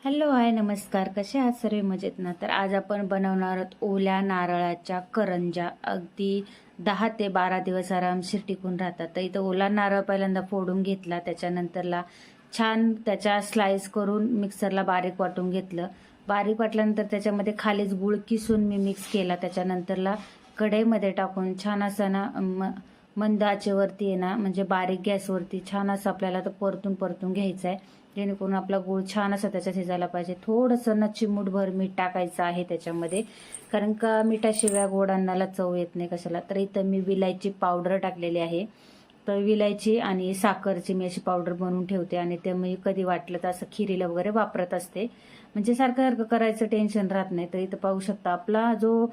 Hello hi नमस्कार, कसे आहात सर्व मजेत ना. तर आज आपण बनवणार आहोत ओल्या नारळाच्या करंजा. अगदी 10 ते 12 दिवस आरामशीर टिकून राहतात. तर इथं ओला नारळ पहिल्यांदा फोडून घेतला, त्याच्यानंतरला छान त्याच्या स्लाइस करून मिक्सरला बारीक वाटून घेतलं. बारीक वाटल्यानंतर त्याच्यामध्ये खालीच गुळ किसून मी मिक्स केला. त्याच्यानंतरला कढईमध्ये टाकून छान असं ना मंद आचेवरती आहे ना, म्हणजे बारीक गॅसवरती छान असं आपल्याला तर परतून परतून घ्यायचं आहे, जेणेकरून आपला गूळ छान असं त्याच्यात शिजायला पाहिजे. थोडंसं ना चिमूटभर मीठ टाकायचं आहे त्याच्यामध्ये, कारण का मिठाशिवाय गोड अन्नाला चव येत नाही कशाला. तर इथं मी विलायची पावडर टाकलेली आहे. तर विलायची आणि साखरची मी अशी पावडर बनवून ठेवते, आणि ते मी कधी वाटलं तर असं खिरीला वगैरे वापरत असते, म्हणजे सारखं सारखं करायचं टेन्शन राहत नाही. तर इथं पाहू शकता आपला जो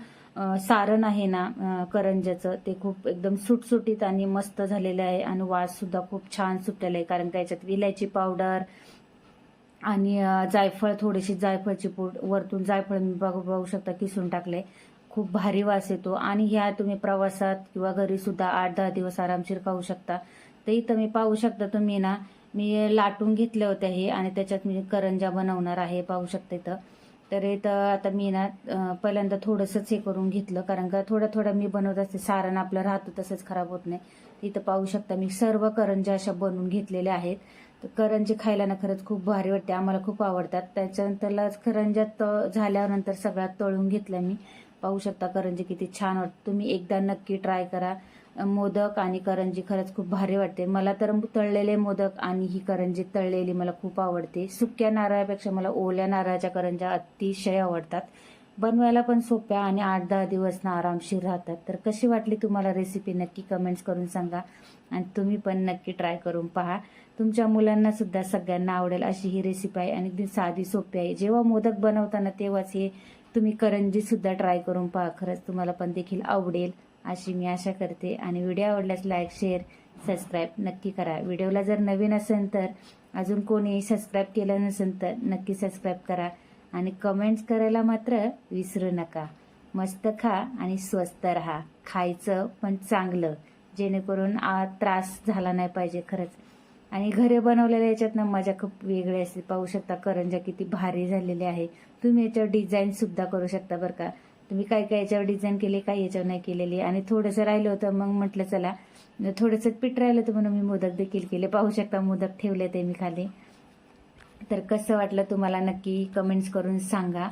सारण आहे ना करंजाचं, ते खूप एकदम सुटसुटीत आणि मस्त झालेलं आहे, आणि वास सुद्धा खूप छान सुटलेला आहे, कारण का याच्यात विलायची पावडर आणि जायफळ, थोडीशी जायफळची पूड, वरतून जायफळ मी बघू शकता किसून टाकले. खूप भारी वास येतो, आणि ह्या तुम्ही प्रवासात किंवा घरी सुद्धा 8-10 दिवस आरामशीर खाऊ शकता. तर इथं मी पाहू शकता तुम्ही ना, मी लाटून घेतले होते हे, आणि त्याच्यात मी करंजा बनवणार आहे, पाहू शकता इथं. तर इथं आता मी ना पहिल्यांदा थोडंसंच हे करून घेतलं, कारण का थोडं थोडं मी बनवत असते, सारण आपलं राहतं तसंच खराब होत नाही. इथं पाहू शकता मी सर्व करंजा अशा बनवून घेतलेल्या आहेत. तर करंजी खायला ना खरंच खूप भारी वाटते, आम्हाला खूप आवडतात. त्याच्यानंतरला करंज्यात झाल्यानंतर सगळ्यात तळून घेतल्या मी. पाहू शकता करंजी किती छान वाटते, तुम्ही एकदा नक्की ट्राय करा. मोदक आणि करंजी खरंच खूप भारी वाटते. मला तर तळलेले मोदक आणि ही करंजी तळलेली मला खूप आवडते. सुक्या नारळापेक्षा मला ओल्या नारळाच्या करंजा अतिशय आवडतात. बनवायला पण सोप्या, आणि 8-10 दिवस ना आरामशीर राहतात. तर कशी वाटली तुम्हाला रेसिपी नक्की कमेंट्स करून सांगा, आणि तुम्ही पण नक्की ट्राय करून पहा. तुमच्या मुलांना सुद्धा सगळ्यांना आवडेल अशी ही रेसिपी आहे, आणि अगदी साधी सोपी आहे. जेव्हा मोदक बनवताना तेव्हाच हे तुम्ही करंजी सुद्धा ट्राय करून पहा, खरंच तुम्हाला पण देखील आवडेल अशी मी आशा करते. आणि व्हिडिओ आवडल्यास लाईक, शेअर, सबस्क्राईब नक्की करा. व्हिडिओला जर नवीन असेल तर, अजून कोणी सबस्क्राईब केलं नसेल तर नक्की सबस्क्राईब करा, आणि कमेंट्स करायला मात्र विसरू नका. मस्त खा आणि स्वस्त राहा. खायचं पण चांगलं, जेणेकरून त्रास झाला नाही पाहिजे खरंच. आणि घरी बनवलेल्या याच्यात ना मजा खूप वेगळी असते. पाहू शकता करंजा किती भारी झालेले आहे. तुम्ही याच्यावर डिझाईन सुद्धा करू शकता बरं का. तुम्ही काय काय याच्यावर डिझाईन केली, काय याच्यावर नाही केलेली. आणि थोडंसं राहिलं होतं, मग म्हटलं चला थोडंसं पीठ राहिलं होतं म्हणून मी मोदक देखील केले. पाहू शकता मोदक ठेवले ते मी खाली. तर कसं वाटलं तुम्हाला नक्की कमेंट्स करून सांगा.